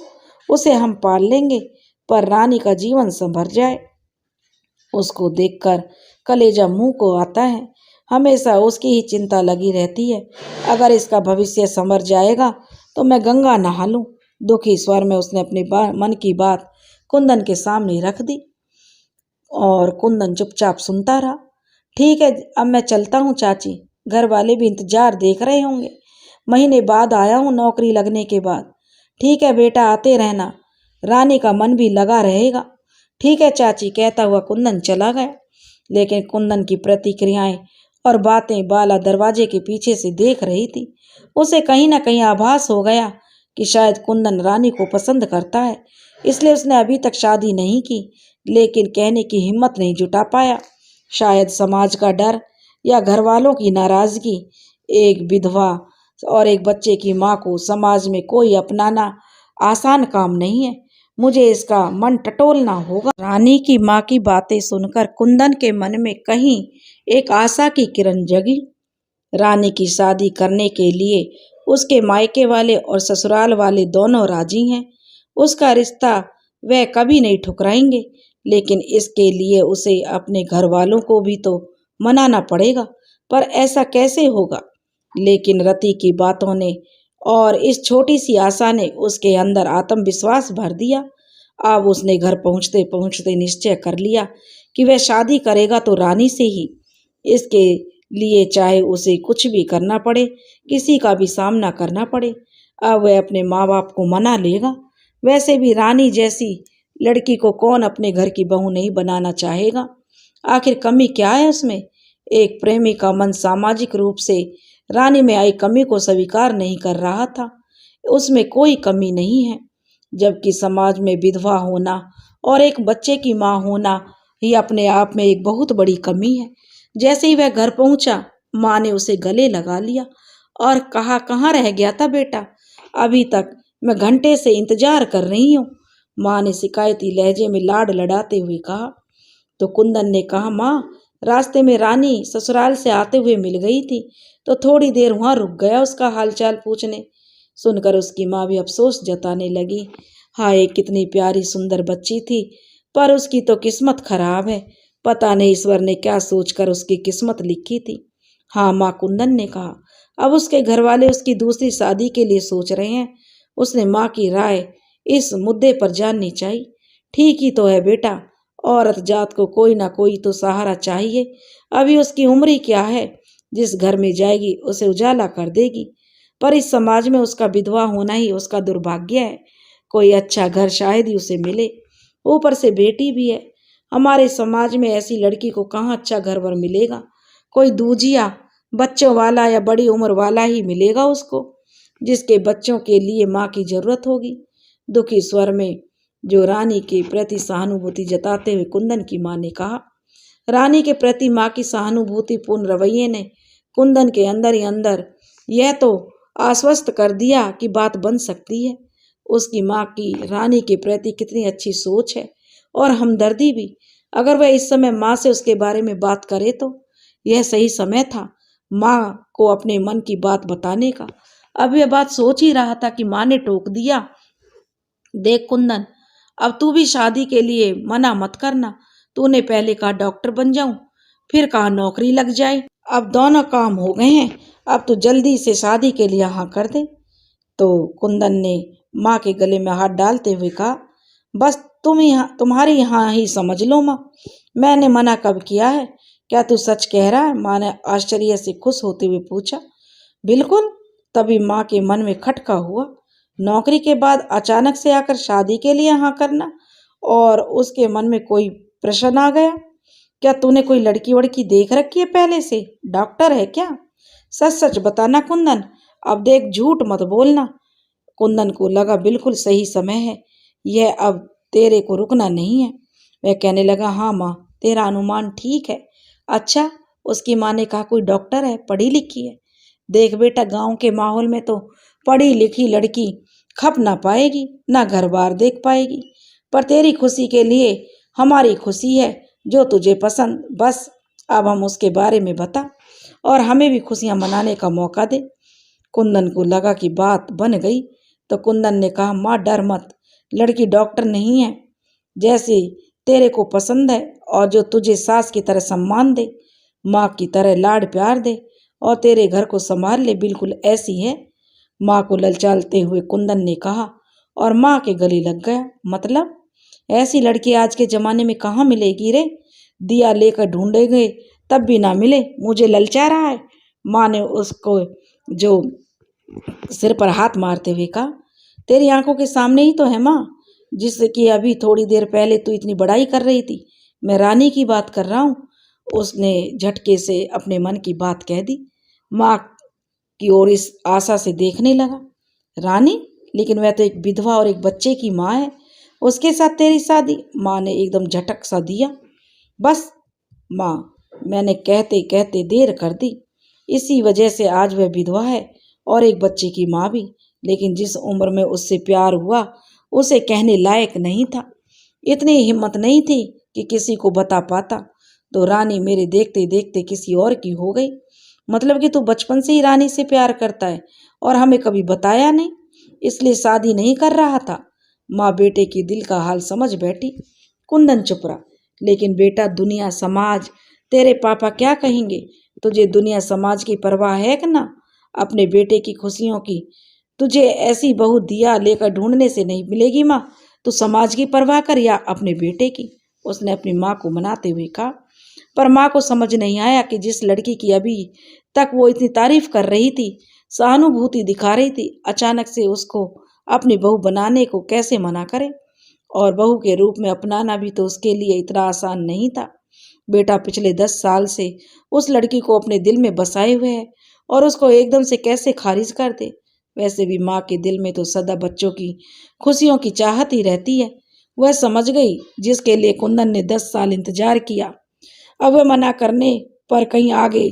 उसे हम पाल लेंगे, पर रानी का जीवन संभर जाए। उसको देखकर कलेजा मुंह को आता है। हमेशा उसकी ही चिंता लगी रहती है। अगर इसका भविष्य संवर जाएगा तो मैं गंगा नहा लूं। दुखी स्वर में उसने अपने मन की बात कुंदन के सामने रख दी और कुंदन चुपचाप सुनता रहा। ठीक है, अब मैं चलता हूँ चाची, घर वाले भी इंतजार देख रहे होंगे। महीने बाद आया हूँ नौकरी लगने के बाद। ठीक है बेटा, आते रहना, रानी का मन भी लगा रहेगा। ठीक है चाची, कहता हुआ कुंदन चला गया। लेकिन कुंदन की प्रतिक्रियाएं और बातें बाला दरवाजे के पीछे से देख रही थी। उसे कहीं ना कहीं आभास हो गया कि शायद कुंदन रानी को पसंद करता है, इसलिए उसने अभी तक शादी नहीं की, लेकिन कहने की हिम्मत नहीं जुटा पाया। शायद समाज का डर या घर वालों की नाराजगी। एक विधवा और एक बच्चे की माँ को समाज में कोई अपनाना आसान काम नहीं है। मुझे इसका मन टटोलना होगा। रानी की माँ की बातें सुनकर कुंदन के मन में कहीं एक आशा की किरण जगी। रानी की शादी करने के लिए उसके मायके वाले और ससुराल वाले दोनों राजी हैं। उसका रिश्ता वह कभी नहीं ठुकराएंगे, लेकिन इसके लिए उसे अपने घर वालों को भी तो मनाना पड़ेगा। पर ऐसा कैसे होगा? लेकिन रति की बातों ने और इस छोटी सी आशा ने उसके अंदर आत्मविश्वास भर दिया। अब उसने घर पहुंचते पहुंचते निश्चय कर लिया कि वह शादी करेगा तो रानी से ही। इसके लिए चाहे उसे कुछ भी करना पड़े, किसी का भी सामना करना पड़े, अब वह अपने माँ बाप को मना लेगा। वैसे भी रानी जैसी लड़की को कौन अपने घर की बहू नहीं बनाना चाहेगा? आखिर कमी क्या है उसमें? एक प्रेमी का मन सामाजिक रूप से रानी में आई कमी को स्वीकार नहीं कर रहा था। उसमें कोई कमी नहीं है, जबकि समाज में विधवा होना और एक बच्चे की माँ होना ही अपने आप में एक बहुत बड़ी कमी है। जैसे ही वह घर पहुंचा, माँ ने उसे गले लगा लिया और कहा, कहाँ रह गया था बेटा? अभी तक मैं घंटे से इंतजार कर रही हूँ। माँ ने शिकायती लहजे में लाड लड़ाते हुए कहा। तो कुंदन ने कहा, माँ, रास्ते में रानी ससुराल से आते हुए मिल गई थी, तो थोड़ी देर वहां रुक गया उसका हालचाल पूछने। सुनकर उसकी माँ भी अफसोस जताने लगी। हाय, कितनी प्यारी सुंदर बच्ची थी, पर उसकी तो किस्मत खराब है। पता नहीं ईश्वर ने क्या सोचकर उसकी किस्मत लिखी थी। हाँ माँ, कुंदन ने कहा। अब उसके घर वाले उसकी दूसरी शादी के लिए सोच रहे हैं। उसने माँ की राय इस मुद्दे पर जाननी चाहिए। ठीक ही तो है बेटा, औरत जात को कोई ना कोई तो सहारा चाहिए। अभी उसकी उम्र ही क्या है? जिस घर में जाएगी उसे उजाला कर देगी। पर इस समाज में उसका विधवा होना ही उसका दुर्भाग्य है। कोई अच्छा घर शायद ही उसे मिले। ऊपर से बेटी भी है। हमारे समाज में ऐसी लड़की को कहाँ अच्छा घर वर मिलेगा? कोई दूजिया बच्चों वाला या बड़ी उम्र वाला ही मिलेगा उसको, जिसके बच्चों के लिए माँ की जरूरत होगी। दुखी स्वर में जो रानी के प्रति सहानुभूति जताते हुए कुंदन की माँ ने कहा। रानी के प्रति माँ की सहानुभूतिपूर्ण रवैये ने कुंदन के अंदर ही अंदर यह तो आश्वस्त कर दिया कि बात बन सकती है। उसकी माँ की रानी के प्रति कितनी अच्छी सोच है और हमदर्दी भी। अगर वह इस समय माँ से उसके बारे में बात करे तो यह सही समय था माँ को अपने मन की बात बताने का। अब यह बात सोच ही रहा था कि माँ ने टोक दिया। देख कुंदन, अब तू भी शादी के लिए मना मत करना। तूने पहले कहा डॉक्टर बन जाऊं, फिर कहा नौकरी लग जाए। अब दोनों काम हो गए हैं। अब तू जल्दी से शादी के लिए हाँ कर दे। तो कुंदन ने माँ के गले में हाथ डालते हुए कहा, बस तुम्हारी यहाँ ही समझ लो माँ, मैंने मना कब किया है? क्या तू सच कह रहा है? माँ ने आश्चर्य से खुश होते हुए पूछा। बिल्कुल। तभी माँ के मन में खटका हुआ। नौकरी के बाद अचानक से आकर शादी के लिए हाँ करना, और उसके मन में कोई प्रश्न आ गया। क्या तूने कोई लड़की वड़की देख रखी है पहले से? डॉक्टर है क्या? सच सच बताना कुंदन, अब देख झूठ मत बोलना। कुंदन को लगा बिल्कुल सही समय है, यह अब तेरे को रुकना नहीं है। वह कहने लगा, हाँ माँ, तेरा अनुमान ठीक है। अच्छा, उसकी माँ ने कहा, कोई डॉक्टर है, पढ़ी लिखी है? देख बेटा, गांव के माहौल में तो पढ़ी लिखी लड़की खप ना पाएगी, ना घर बार देख पाएगी। पर तेरी खुशी के लिए हमारी खुशी है, जो तुझे पसंद, बस अब हम उसके बारे में बता और हमें भी खुशियां मनाने का मौका दे। कुंदन को लगा कि बात बन गई। तो कुंदन ने कहा, माँ डर मत, लड़की डॉक्टर नहीं है, जैसे तेरे को पसंद है और जो तुझे सास की तरह सम्मान दे, माँ की तरह लाड प्यार दे और तेरे घर को संभाल ले, बिल्कुल ऐसी है। माँ को ललचाते हुए कुंदन ने कहा, और माँ के गले लग गया। मतलब? ऐसी लड़की आज के जमाने में कहाँ मिलेगी रे? दिया लेकर ढूंढे गए तब भी ना मिले, मुझे ललचा रहा है। माँ ने उसको जो सिर पर हाथ मारते हुए कहा, तेरी आंखों के सामने ही तो है माँ, जिससे कि अभी थोड़ी देर पहले तू इतनी बड़ाई कर रही थी। मैं रानी की बात कर रहा हूँ। उसने झटके से अपने मन की बात कह दी। माँ की ओर इस आशा से देखने लगा। रानी? लेकिन वह तो एक विधवा और एक बच्चे की माँ है, उसके साथ तेरी शादी? माँ ने एकदम झटक सा दिया। बस माँ, मैंने कहते कहते देर कर दी। इसी वजह से आज वह विधवा है और एक बच्चे की माँ भी। लेकिन जिस उम्र में उससे प्यार हुआ उसे कहने लायक नहीं था। इतनी हिम्मत नहीं थी कि किसी को बता पाता। तो रानी मेरे देखते देखते किसी और की हो गई। मतलब कि तू बचपन से ही रानी से प्यार करता है और हमें कभी बताया नहीं, इसलिए शादी नहीं कर रहा था। माँ बेटे की दिल का हाल समझ बैठी। कुंदन चुप रहा। लेकिन बेटा, दुनिया समाज, तेरे पापा क्या कहेंगे? तुझे दुनिया समाज की परवाह है कि ना? अपने बेटे की खुशियों की। तुझे ऐसी बहू दिया लेकर ढूंढने से नहीं मिलेगी माँ। तू समाज की परवाह कर या अपने बेटे की। उसने अपनी माँ को मनाते हुए कहा। पर माँ को समझ नहीं आया कि जिस लड़की की अभी तक वो इतनी तारीफ कर रही थी, सहानुभूति दिखा रही थी, अचानक से उसको अपनी बहू बनाने को कैसे मना करे। और बहू के रूप में अपनाना भी तो उसके लिए इतना आसान नहीं था। बेटा पिछले 10 साल से उस लड़की को अपने दिल में बसाए हुए है और उसको एकदम से कैसे खारिज कर दे। वैसे भी माँ के दिल में तो सदा बच्चों की खुशियों की चाहत ही रहती है। वह समझ गई जिसके लिए कुंदन ने 10 साल इंतजार किया, अब वह मना करने पर कहीं आगे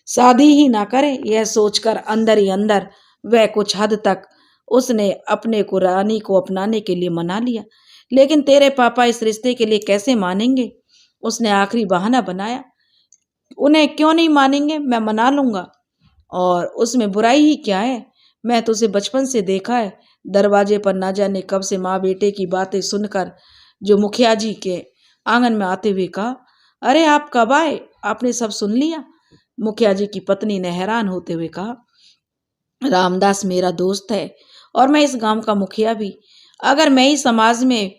शादी ही ना करे, यह सोचकर अंदर ही अंदर वह कुछ हद तक उसने अपने को रानी को अपनाने के लिए मना लिया। लेकिन तेरे पापा इस रिश्ते के लिए कैसे मानेंगे? उसने आखिरी बहाना बनाया। उन्हें क्यों नहीं मानेंगे, मैं मना लूंगा। और उसमें बुराई ही क्या है? मैं तो उसे बचपन से देखा है। दरवाजे पर ना जाने कब से माँ बेटे की बातें सुनकर जो मुखिया जी के आंगन में आते हुए कहा, अरे आप कब आए? आपने सब सुन लिया? मुखिया जी की पत्नी ने हैरान होते हुए कहा, रामदास मेरा दोस्त है और मैं इस गांव का मुखिया भी। अगर मैं ही समाज में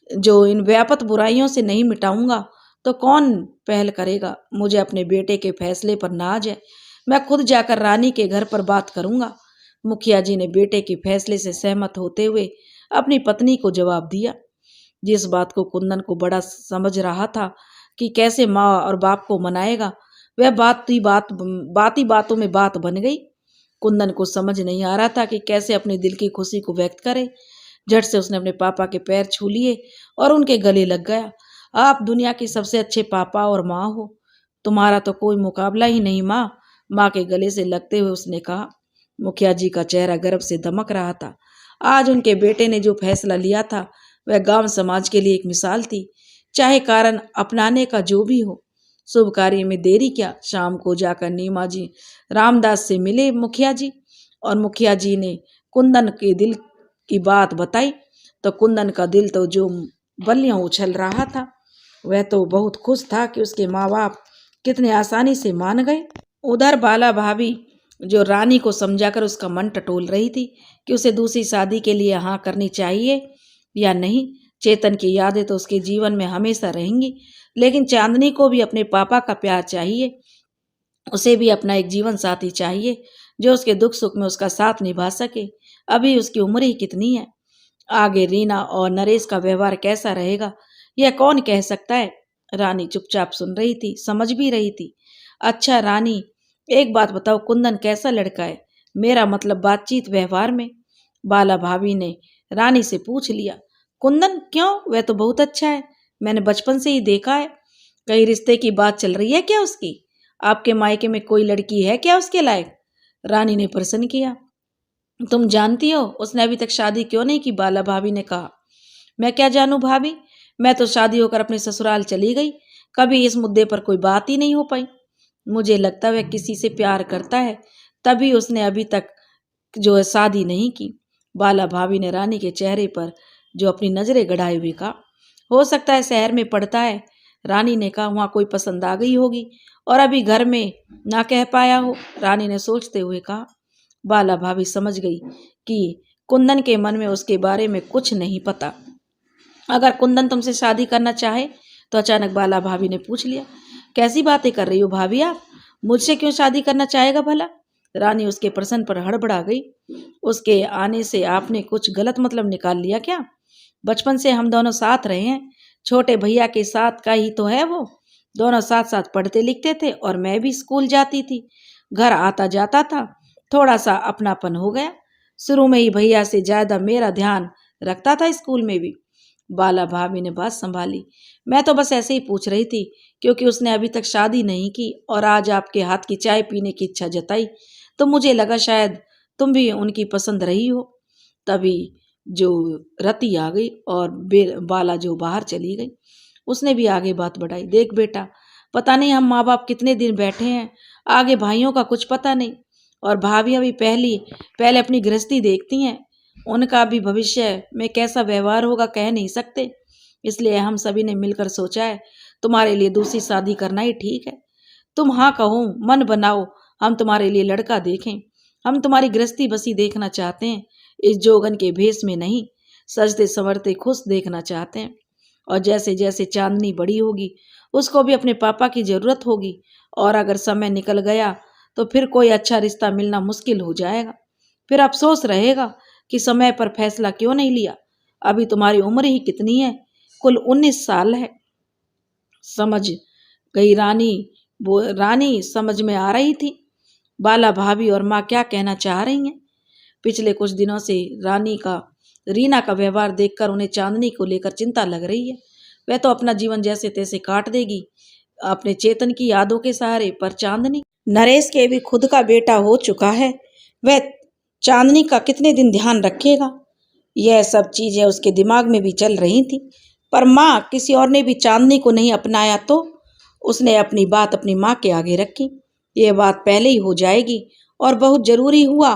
जो इन व्यापक बुराइयों से नहीं मिटाऊंगा तो कौन पहल करेगा? मुझे अपने बेटे के फैसले पर नाज है। मैं खुद जाकर रानी के घर पर बात करूंगा। मुखिया जी ने बेटे के फैसले से सहमत होते हुए अपनी पत्नी को जवाब दिया। जिस बात को कुंदन को बड़ा समझ रहा था कि कैसे माँ और बाप को मनाएगा, वह बात ही बातों में बात बन गई। कुंदन को समझ नहीं आ रहा था कि कैसे अपने दिल की खुशी को व्यक्त करे। झट से उसने अपने पापा के पैर छू लिए और उनके गले लग गया। आप दुनिया के सबसे अच्छे पापा और माँ हो, तुम्हारा तो कोई मुकाबला ही नहीं माँ। माँ के गले से लगते हुए उसने कहा। मुखिया जी का चेहरा गर्व से दमक रहा था। आज उनके बेटे ने जो फैसला लिया था वह गांव समाज के लिए एक मिसाल थी, चाहे कारण अपनाने का जो भी हो। शुभ कार्य में देरी क्या? शाम को जाकर नीमा जी रामदास से मिले मुखिया जी, और मुखिया जी ने कुंदन के दिल की बात बताई तो कुंदन का दिल तो जो बल्लियां उछल रहा था। वह तो बहुत खुश था कि उसके माँ बाप कितने आसानी से मान गए। उधर बाला भाभी जो रानी को समझाकर उसका मन टटोल रही थी कि उसे दूसरी शादी के लिए हाँ करनी चाहिए या नहीं। चेतन की यादें तो उसके जीवन में हमेशा रहेंगी, लेकिन चांदनी को भी अपने पापा का प्यार चाहिए। उसे भी अपना एक जीवन साथी चाहिए जो उसके दुख सुख में उसका साथ निभा सके। अभी उसकी उम्र ही कितनी है। आगे रीना और नरेश का व्यवहार कैसा रहेगा यह कौन कह सकता है। रानी चुपचाप सुन रही थी, समझ भी रही थी। अच्छा रानी, एक बात बताओ, कुंदन कैसा लड़का है? मेरा मतलब बातचीत व्यवहार में। बाला भाभी ने रानी से पूछ लिया। कुंदन क्यों? वह तो बहुत अच्छा है, मैंने बचपन से ही देखा है। कहीं रिश्ते की बात चल रही है क्या उसकी? आपके मायके में कोई लड़की है क्या उसके लायक? रानी ने प्रश्न किया। तुम जानती हो उसने अभी तक शादी क्यों नहीं की? बाला भाभी ने कहा। मैं क्या जानूं भाभी, मैं तो शादी होकर अपने ससुराल चली गई, कभी इस मुद्दे पर कोई बात ही नहीं हो पाई। मुझे लगता है वह किसी से प्यार करता है, तभी उसने अभी तक जो है शादी नहीं की। बाला भाभी ने रानी के चेहरे पर जो अपनी नजरें गड़ाए हुए कहा। हो सकता है शहर में पढ़ता है। रानी ने कहा, वहां कोई पसंद आ गई होगी और अभी घर में ना कह पाया हो। रानी ने सोचते हुए कहा। बाला भाभी समझ गई कि कुंदन के मन में उसके बारे में कुछ नहीं पता। अगर कुंदन तुमसे शादी करना चाहे तो अचानक बाला भाभी ने पूछ लिया। कैसी बातें कर रही हो भाभी आप? मुझसे क्यों शादी करना चाहेगा भला? रानी उसके प्रश्न पर हड़बड़ा गई। उसके आने से आपने कुछ गलत मतलब निकाल लिया क्या? बचपन से हम दोनों साथ रहे हैं, छोटे भैया के साथ का ही तो है वो। दोनों साथ साथ पढ़ते लिखते थे और मैं भी स्कूल जाती थी, घर आता जाता था। थोड़ा सा अपनापन हो गया। शुरू में ही भैया से ज्यादा मेरा ध्यान रखता था स्कूल में भी। बाला भाभी ने बात संभाली। मैं तो बस ऐसे ही पूछ रही थी क्योंकि उसने अभी तक शादी नहीं की और आज आपके हाथ की चाय पीने की इच्छा जताई तो मुझे लगा शायद तुम भी उनकी पसंद रही हो। तभी जो रति आ गई और बाला जो बाहर चली गई, उसने भी आगे बात बढ़ाई। देख बेटा, पता नहीं हम माँ बाप कितने दिन बैठे हैं, आगे भाइयों का कुछ पता नहीं, और भाभी अभी पहले अपनी गृहस्थी देखती हैं, उनका भी भविष्य में कैसा व्यवहार होगा कह नहीं सकते। इसलिए हम सभी ने मिलकर सोचा है तुम्हारे लिए दूसरी शादी करना ही ठीक है। तुम हाँ कहो, मन बनाओ, हम तुम्हारे लिए लड़का देखें। हम तुम्हारी गृहस्थी बसी देखना चाहते हैं, इस जोगन के भेष में नहीं, सजते संवरते खुश देखना चाहते हैं। और जैसे जैसे चांदनी बड़ी होगी उसको भी अपने पापा की जरूरत होगी, और अगर समय निकल गया तो फिर कोई अच्छा रिश्ता मिलना मुश्किल हो जाएगा। फिर अफसोस रहेगा कि समय पर फैसला क्यों नहीं लिया। अभी तुम्हारी उम्र ही कितनी है, कुल 19 साल है। समझ गई रानी, वो रानी समझ में आ रही थी बाला भाभी और माँ क्या कहना चाह रही हैं। पिछले कुछ दिनों से रीना का व्यवहार देखकर उन्हें चांदनी को लेकर चिंता लग रही है। वह तो अपना जीवन जैसे तैसे काट देगी अपने चेतन की यादों के सहारे, पर चांदनी, नरेश के भी खुद का बेटा हो चुका है, वह चांदनी का कितने दिन ध्यान रखेगा। यह सब चीजें उसके दिमाग में भी चल रही थी। पर माँ, किसी और ने भी चांदनी को नहीं अपनाया तो? उसने अपनी बात अपनी माँ के आगे रखी। ये बात पहले ही हो जाएगी, और बहुत जरूरी हुआ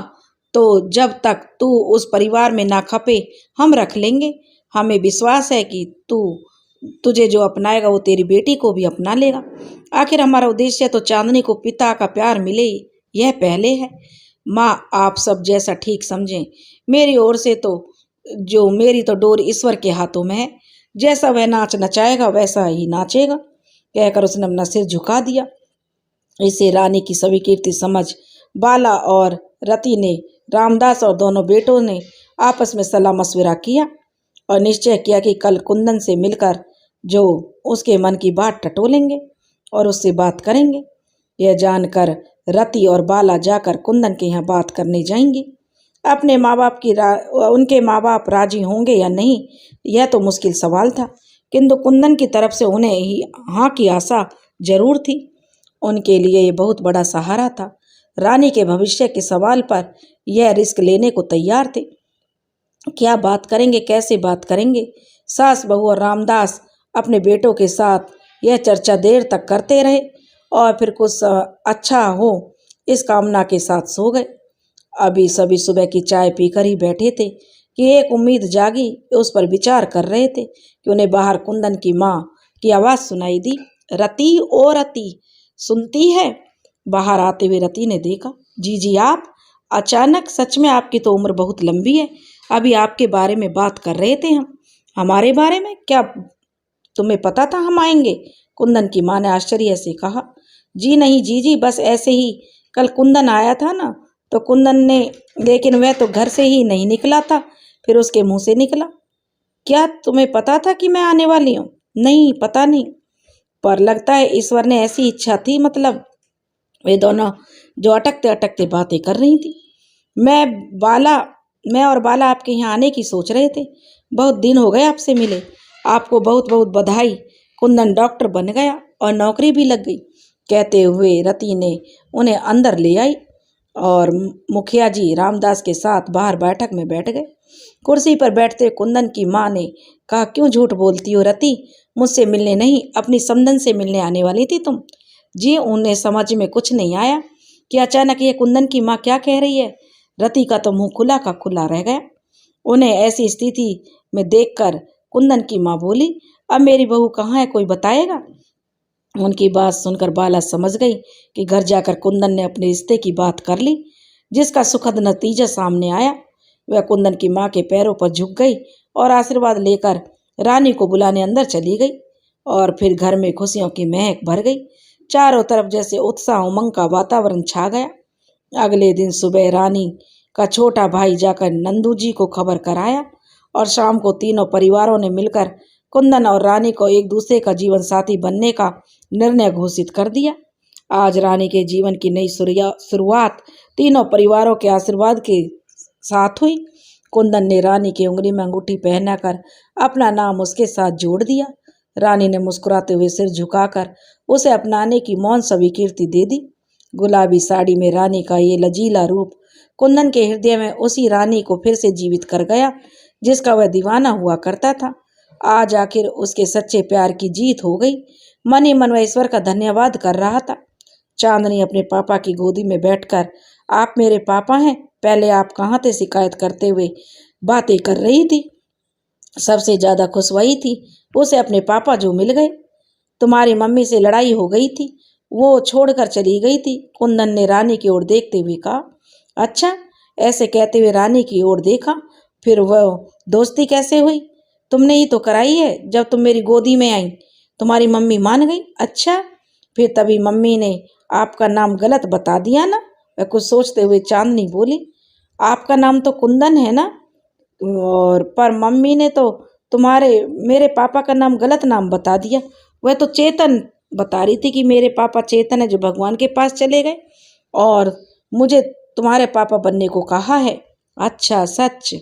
तो जब तक तू उस परिवार में ना खपे हम रख लेंगे। हमें विश्वास है कि तुझे जो अपनाएगा वो तेरी बेटी को भी अपना लेगा। आखिर हमारा उद्देश्य तो चांदनी को पिता का प्यार मिले, यह पहले है। माँ, आप सब जैसा ठीक समझें। मेरी ओर से तो मेरी तो डोर ईश्वर के हाथों में है, जैसा वह नाच नचाएगा वैसा ही नाचेगा। कहकर उसने अपना सिर झुका दिया। इसे रानी की सभी कीर्ति समझ बाला और रति ने, रामदास और दोनों बेटों ने आपस में सलाह मशविरा किया और निश्चय किया कि कल कुंदन से मिलकर जो उसके मन की बात टटोलेंगे और उससे बात करेंगे। यह जानकर रति और बाला जाकर कुंदन के यहाँ बात करने जाएंगी। अपने माँ बाप उनके माँ बाप राजी होंगे या नहीं, यह तो मुश्किल सवाल था, किंतु कुंदन की तरफ से उन्हें ही हाँ की आशा जरूर थी। उनके लिए ये बहुत बड़ा सहारा था। रानी के भविष्य के सवाल पर यह रिस्क लेने को तैयार थे। क्या बात करेंगे, कैसे बात करेंगे? सास बहू और रामदास अपने बेटों के साथ यह चर्चा देर तक करते रहे और फिर कुछ अच्छा हो इस कामना के साथ सो गए। अभी सभी सुबह की चाय पीकर ही बैठे थे कि एक उम्मीद जागी। उस पर विचार कर रहे थे कि उन्हें बाहर कुंदन की माँ की आवाज़ सुनाई दी, रति, ओ रति, सुनती है? बाहर आते हुए रति ने देखा, जी आप अचानक, सच में आपकी तो उम्र बहुत लंबी है। अभी आपके बारे में बात कर रहे थे हम। हमारे बारे में? क्या तुम्हें पता था हम आएंगे? कुंदन की माँ ने आश्चर्य से कहा। जी नहीं जी, बस ऐसे ही। कल कुंदन आया था ना, तो कुंदन ने, लेकिन वह तो घर से ही नहीं निकला था, फिर उसके मुंह से निकला। क्या तुम्हें पता था कि मैं आने वाली हूँ? नहीं, पता नहीं, पर लगता है ईश्वर ने ऐसी इच्छा थी। मतलब? वे दोनों जो अटकते अटकते बातें कर रही थी। मैं और बाला आपके यहाँ आने की सोच रहे थे। बहुत दिन हो गए आपसे मिले। आपको बहुत बहुत बधाई। कुंदन डॉक्टर बन गया और नौकरी भी लग गई। कहते हुए रति ने उन्हें अंदर ले आई और मुखिया जी रामदास के साथ बाहर बैठक में बैठ गए। कुर्सी पर बैठते कुंदन की माँ ने कहा, क्यों झूठ बोलती हो रति? मुझसे मिलने नहीं, अपनी समधन से मिलने आने वाली थी तुम। जी, उन्हें समझ में कुछ नहीं आया कि अचानक ये कुंदन की माँ क्या कह रही है। रति का तो मुंह खुला का खुला रह गया। उन्हें ऐसी स्थिति में देखकर कुंदन की माँ बोली, अब मेरी बहू कहाँ है, कोई बताएगा? उनकी बात सुनकर बाला समझ गई कि घर जाकर कुंदन ने अपने रिश्ते की बात कर ली, जिसका सुखद नतीजा सामने आया। वह कुंदन की माँ के पैरों पर झुक गई और आशीर्वाद लेकर रानी को बुलाने अंदर चली गई। और फिर घर में खुशियों की महक भर गई। चारों तरफ जैसे उत्साह उमंग का वातावरण छा गया। अगले दिन सुबह रानी का छोटा भाई जाकर नंदू जी को खबर कराया और शाम को तीनों परिवारों ने मिलकर कुंदन और रानी को एक दूसरे का जीवन साथी बनने का निर्णय घोषित कर दिया। आज रानी के जीवन की नई शुरुआत तीनों परिवारों के आशीर्वाद के साथ हुई। कुंदन ने रानी की उंगली में अंगूठी पहनाकर अपना नाम उसके साथ जोड़ दिया। रानी ने मुस्कुराते हुए सिर झुकाकर उसे अपनाने की मौन स्वीकृति दे दी। गुलाबी साड़ी में रानी का ये लजीला रूप कुंदन के हृदय में उसी रानी को फिर से जीवित कर गया जिसका वह दीवाना हुआ करता था। आज आखिर उसके सच्चे प्यार की जीत हो गई। मन ही मन वह ईश्वर का धन्यवाद कर रहा था। चांदनी अपने पापा की गोदी में बैठकर, आप मेरे पापा हैं, पहले आप कहाँ थे, शिकायत करते हुए बातें कर रही थी। सबसे ज्यादा खुश वही थी, उसे अपने पापा जो मिल गए। तुम्हारी मम्मी से लड़ाई हो गई थी, वो छोड़कर चली गई थी, कुंदन ने रानी की ओर देखते हुए कहा। अच्छा, ऐसे कहते हुए रानी की ओर देखा। फिर वह दोस्ती कैसे हुई? तुमने ही तो कराई है। जब तुम मेरी गोदी में आई, तुम्हारी मम्मी मान गई। अच्छा, फिर तभी मम्मी ने आपका नाम गलत बता दिया ना? वह कुछ सोचते हुए चांदनी बोली। आपका नाम तो कुंदन है ना? और पर मम्मी ने तो तुम्हारे मेरे पापा का नाम गलत नाम बता दिया। वह तो चेतन बता रही थी कि मेरे पापा चेतन है जो भगवान के पास चले गए, और मुझे तुम्हारे पापा बनने को कहा है। अच्छा, सच?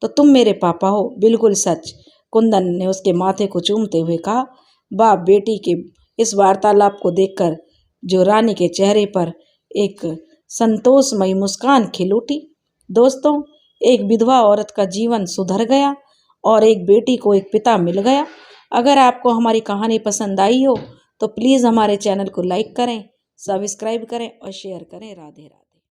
तो तुम मेरे पापा हो? बिल्कुल सच, कुंदन ने उसके माथे को चूमते हुए कहा। बाप बेटी के इस वार्तालाप को देखकर जो रानी के चेहरे पर एक संतोषमयी मुस्कान खिल उठी। दोस्तों, एक विधवा औरत का जीवन सुधर गया और एक बेटी को एक पिता मिल गया। अगर आपको हमारी कहानी पसंद आई हो तो प्लीज़ हमारे चैनल को लाइक करें, सब्सक्राइब करें और शेयर करें। राधे राधे।